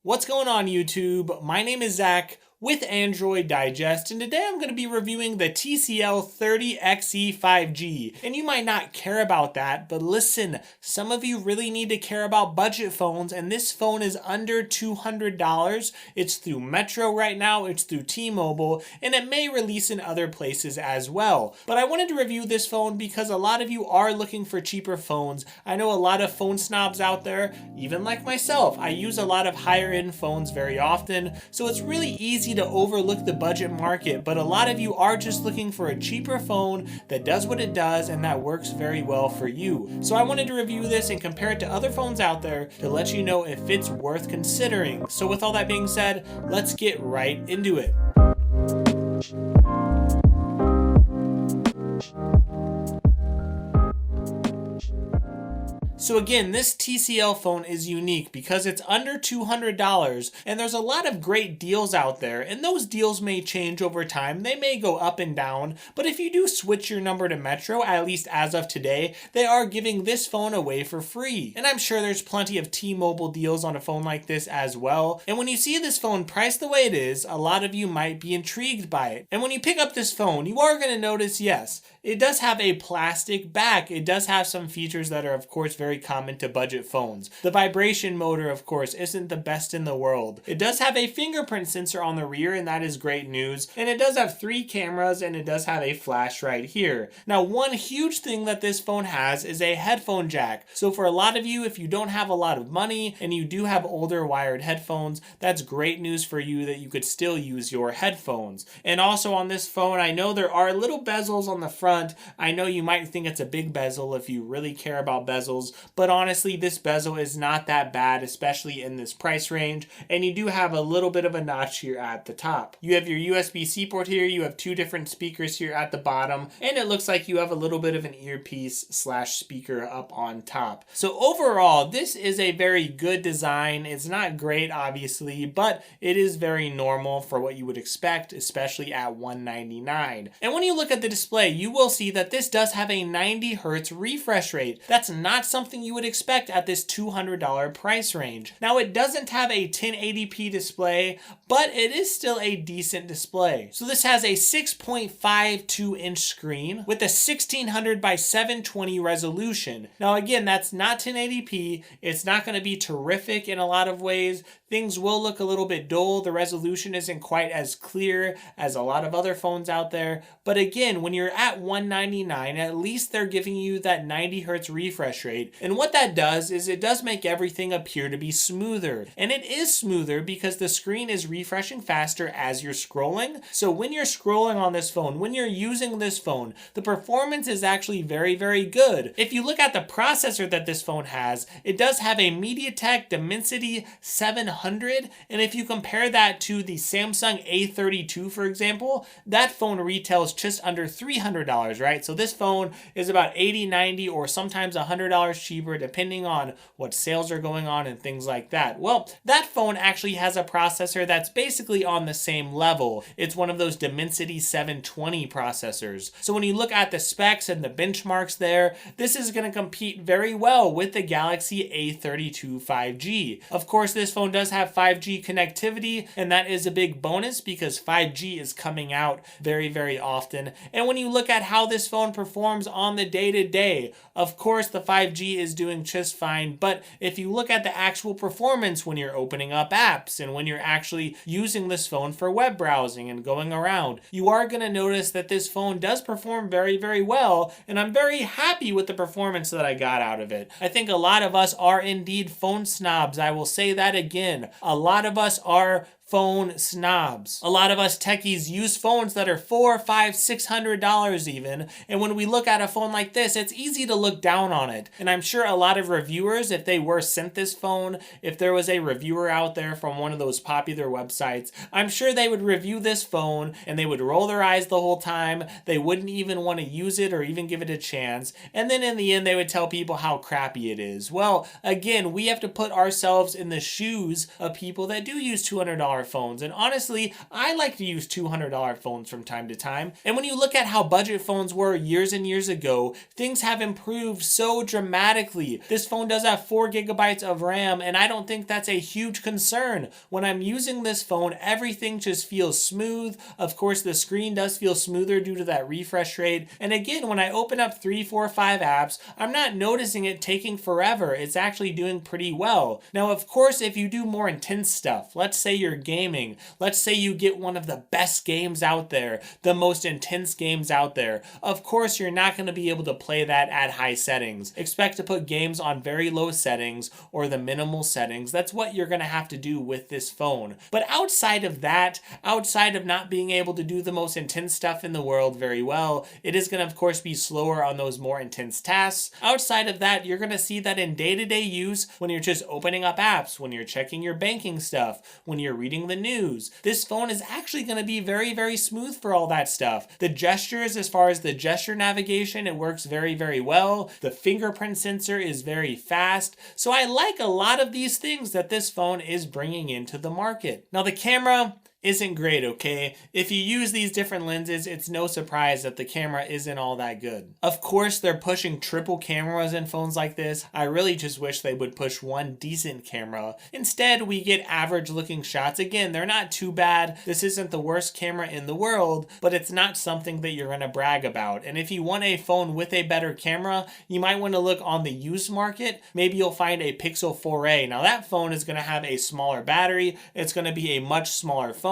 What's going on, YouTube? My name is Zach with Android Digest, and today I'm going to be reviewing the TCL 30XE 5G. And you might not care about that, but listen, some of you really need to care about budget phones, and this phone is under $200. It's through Metro right now, it's through T-Mobile, and it may release in other places as well. But I wanted to review this phone because a lot of you are looking for cheaper phones. I know a lot of phone snobs out there, even like myself. I use a lot of higher end phones very often, so it's really easy to overlook the budget market, but a lot of you are just looking for a cheaper phone that does what it does and that works very well for you. So I wanted to review this and compare it to other phones out there to let you know if it's worth considering. So with all that being said, let's get right into it. So again, this TCL phone is unique because it's under $200 and there's a lot of great deals out there, and those deals may change over time. They may go up and down, but if you do switch your number to Metro, at least as of today, they are giving this phone away for free. And I'm sure there's plenty of T-Mobile deals on a phone like this as well. And when you see this phone priced the way it is, a lot of you might be intrigued by it. And when you pick up this phone, you are going to notice, yes, it does have a plastic back. It does have some features that are, of course, very common to budget phones. The vibration motor, of course, isn't the best in the world. It does have a fingerprint sensor on the rear, and that is great news. And it does have 3 cameras, and it does have a flash right here. Now, one huge thing that this phone has is a headphone jack. So for a lot of you, if you don't have a lot of money and you do have older wired headphones, that's great news for you that you could still use your headphones. And also on this phone, I know there are little bezels on the front. I know you might think it's a big bezel if you really care about bezels, but honestly, this bezel is not that bad, especially in this price range, and you do have a little bit of a notch here at the top. You have your USB-C port here, you have 2 different speakers here at the bottom, and it looks like you have a little bit of an earpiece slash speaker up on top. So overall, this is a very good design. It's not great, obviously, but it is very normal for what you would expect, especially at $199. And when you look at the display, you will see that this does have a 90 Hz refresh rate. That's not something you would expect at this $200 price range. Now, it doesn't have a 1080p display, but it is still a decent display. So this has a 6.52 inch screen with a 1600 by 720 resolution. Now again, that's not 1080p. It's not going to be terrific in a lot of ways. Things will look a little bit dull. The resolution isn't quite as clear as a lot of other phones out there. But again, when you're at $199, at least they're giving you that 90 Hz refresh rate. And what that does is it does make everything appear to be smoother. And it is smoother because the screen is refreshing faster as you're scrolling. So when you're scrolling on this phone, when you're using this phone, the performance is actually very, very good. If you look at the processor that this phone has, it does have a MediaTek Dimensity 700. And if you compare that to the Samsung A32, for example, that phone retails just under $300, right? So this phone is about $80, $90, or sometimes $100 cheaper, depending on what sales are going on and things like that. Well, that phone actually has a processor that's basically on the same level. It's one of those Dimensity 720 processors. So when you look at the specs and the benchmarks there, this is going to compete very well with the Galaxy A32 5G. Of course, this phone does have 5G connectivity, and that is a big bonus because 5G is coming out very, very often. And when you look at how this phone performs on the day-to-day, of course the 5G is doing just fine, but if you look at the actual performance when you're opening up apps and when you're actually using this phone for web browsing and going around, you are going to notice that this phone does perform very, very well, and I'm very happy with the performance that I got out of it. I think a lot of us are indeed phone snobs. I will say that again. A lot of us are phone snobs. A lot of us techies use phones that are $400, $500, $600 even, and when we look at a phone like this, it's easy to look down on it. And I'm sure a lot of reviewers, if they were sent this phone, if there was a reviewer out there from one of those popular websites, I'm sure they would review this phone and they would roll their eyes the whole time. They wouldn't even want to use it or even give it a chance. And then in the end, they would tell people how crappy it is. Well, again, we have to put ourselves in the shoes of people that do use $200 $200 phones. And honestly, I like to use $200 phones from time to time. And when you look at how budget phones were years and years ago, things have improved so dramatically. This phone does have 4 gigabytes of RAM, and I don't think that's a huge concern. When I'm using this phone, everything just feels smooth. Of course, the screen does feel smoother due to that refresh rate. And again, when I open up 3, 4, 5 apps, I'm not noticing it taking forever. It's actually doing pretty well. Now, of course, if you do more intense stuff, let's say you're gaming, let's say you get one of the best games out there, the most intense games out there, of course, you're not going to be able to play that at high settings. Expect to put games on very low settings or the minimal settings. That's what you're going to have to do with this phone. But outside of that, outside of not being able to do the most intense stuff in the world very well, it is going to, of course, be slower on those more intense tasks. Outside of that, you're going to see that in day-to-day use, when you're just opening up apps, when you're checking your banking stuff, when you're reading the news, this phone is actually going to be very, very smooth for all that stuff. The gestures, as far as the gesture navigation, it works very, very well. The fingerprint sensor is very fast. So I like a lot of these things that this phone is bringing into the market. Now, the camera isn't great, okay? If you use these different lenses, it's no surprise that the camera isn't all that good. Of course, they're pushing triple cameras in phones like this. I really just wish they would push one decent camera. Instead, we get average looking shots. Again, they're not too bad. This isn't the worst camera in the world, but it's not something that you're gonna brag about. And if you want a phone with a better camera, you might want to look on the used market. Maybe you'll find a Pixel 4a. Now that phone is gonna have a smaller battery. It's gonna be a much smaller phone.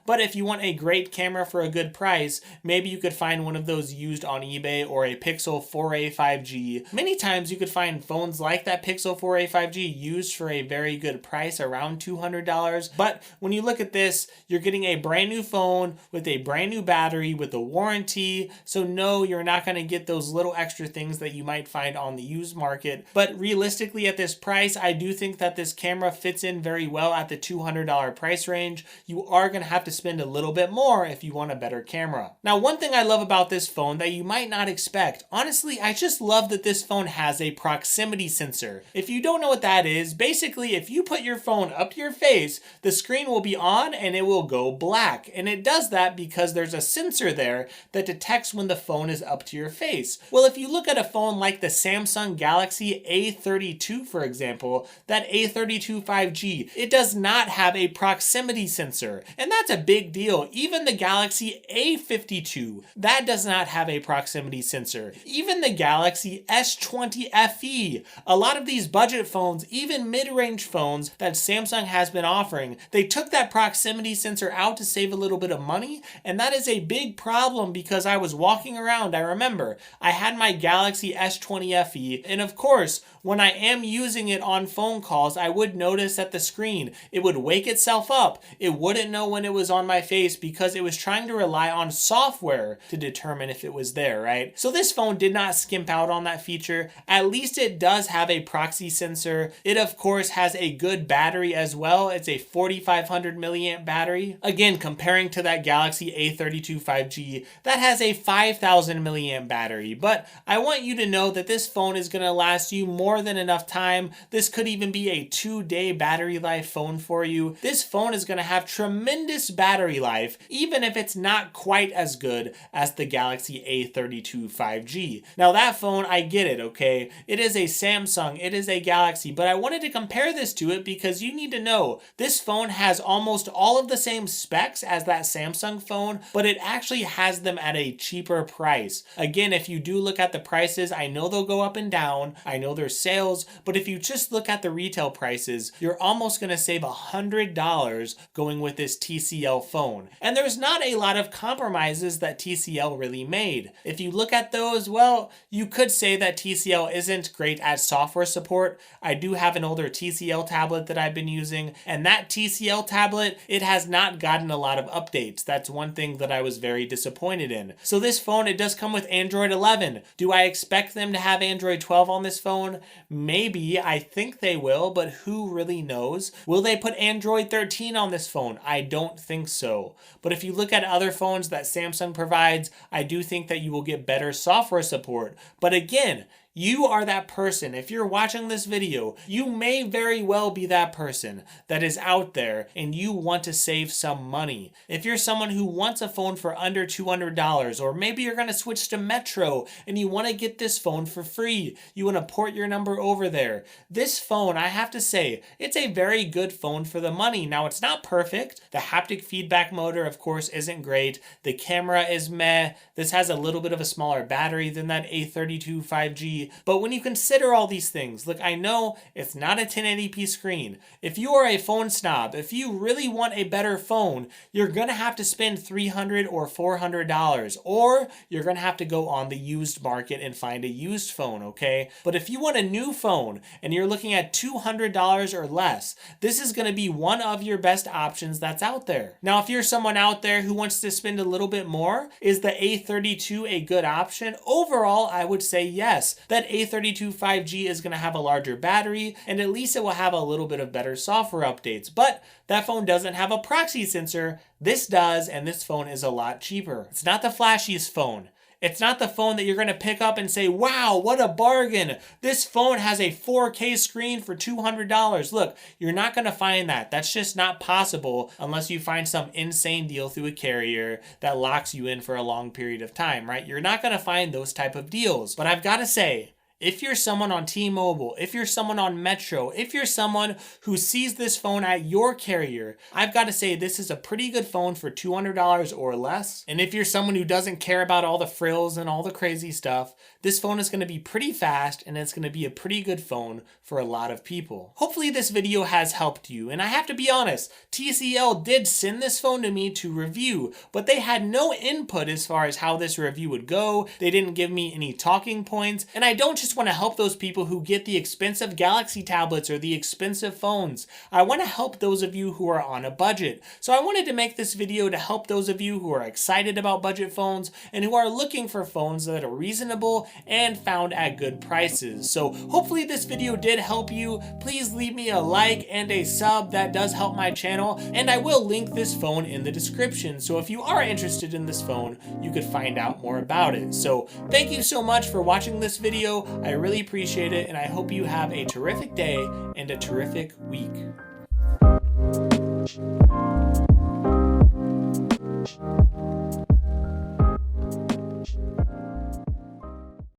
But if you want a great camera for a good price, maybe you could find one of those used on eBay, or a Pixel 4a 5G. Many times you could find phones like that Pixel 4a 5G used for a very good price, around $200. But when you look at this, you're getting a brand new phone with a brand new battery with a warranty. So no, you're not going to get those little extra things that you might find on the used market. But realistically, at this price, I do think that this camera fits in very well at the $200 price range. You are going to have to spend a little bit more if you want a better camera. Now, one thing I love about this phone that you might not expect, honestly, I just love that this phone has a proximity sensor. If you don't know what that is, basically, if you put your phone up to your face, the screen will be on and it will go black. And it does that because there's a sensor there that detects when the phone is up to your face. Well, if you look at a phone like the Samsung Galaxy A32, for example, that A32 5G, it does not have a proximity sensor. And that's a big deal. Even the Galaxy A52, that does not have a proximity sensor. Even the Galaxy S20 FE, a lot of these budget phones, even mid-range phones that Samsung has been offering, they took that proximity sensor out to save a little bit of money. And that is a big problem because I was walking around, I remember, I had my Galaxy S20 FE, and of course, when I am using it on phone calls, I would notice that the screen, it would wake itself up. It wouldn't know when it was on my face because it was trying to rely on software to determine if it was there, right? So this phone did not skimp out on that feature. At least it does have a proxy sensor. It, of course, has a good battery as well. It's a 4,500 milliamp battery. Again, comparing to that Galaxy A32 5G, that has a 5,000 milliamp battery. But I want you to know that this phone is going to last you more than enough time. This could even be a 2-day battery life phone for you. This phone is going to have tremendous battery life, even if it's not quite as good as the Galaxy A32 5G. Now that phone, I get it, okay? It is a Samsung, it is a Galaxy, but I wanted to compare this to it because you need to know this phone has almost all of the same specs as that Samsung phone, but it actually has them at a cheaper price. Again, if you do look at the prices, I know they'll go up and down. I know there's sales, but if you just look at the retail prices, you're almost going to save $100 going with this TCL phone. And there's not a lot of compromises that TCL really made. If you look at those, well, you could say that TCL isn't great at software support. I do have an older TCL tablet that I've been using, and that TCL tablet, it has not gotten a lot of updates. That's one thing that I was very disappointed in. So this phone, it does come with Android 11. Do I expect them to have Android 12 on this phone? Maybe. I think they will, but who really knows? Will they put Android 13 on this phone? I don't think so. But if you look at other phones that Samsung provides, I do think that you will get better software support. But again, You are that person. If you're watching this video, you may very well be that person that is out there and you want to save some money. If you're someone who wants a phone for under $200, or maybe you're going to switch to Metro and you want to get this phone for free, you want to port your number over there. This phone, I have to say, it's a very good phone for the money. Now, it's not perfect. The haptic feedback motor, of course, isn't great. The camera is meh. This has a little bit of a smaller battery than that A32 5G. But when you consider all these things, look, I know it's not a 1080p screen. If you are a phone snob, if you really want a better phone, you're going to have to spend $300 or $400, or you're going to have to go on the used market and find a used phone, okay? But if you want a new phone and you're looking at $200 or less, this is going to be one of your best options that's out there. Now, if you're someone out there who wants to spend a little bit more, is the A32 a good option? Overall, I would say yes. That A32 5G is going to have a larger battery, and at least it will have a little bit of better software updates. But that phone doesn't have a proxy sensor. This does, and this phone is a lot cheaper. It's not the flashiest phone. It's not the phone that you're going to pick up and say, wow, what a bargain. This phone has a 4K screen for $200. Look, you're not going to find that. That's just not possible unless you find some insane deal through a carrier that locks you in for a long period of time, right? You're not going to find those type of deals. But I've got to say, if you're someone on T-Mobile, if you're someone on Metro, if you're someone who sees this phone at your carrier, I've got to say this is a pretty good phone for $200 or less. And if you're someone who doesn't care about all the frills and all the crazy stuff, this phone is going to be pretty fast and it's going to be a pretty good phone for a lot of people. Hopefully this video has helped you. And I have to be honest, TCL did send this phone to me to review, but they had no input as far as how this review would go. They didn't give me any talking points. And I don't just want to help those people who get the expensive Galaxy tablets or the expensive phones. I want to help those of you who are on a budget. So I wanted to make this video to help those of you who are excited about budget phones and who are looking for phones that are reasonable and found at good prices. So hopefully this video did help you. Please leave me a like and a sub. That does help my channel, and I will link this phone in the description. So if you are interested in this phone, you could find out more about it. So thank you so much for watching this video. I really appreciate it, and I hope you have a terrific day and a terrific week.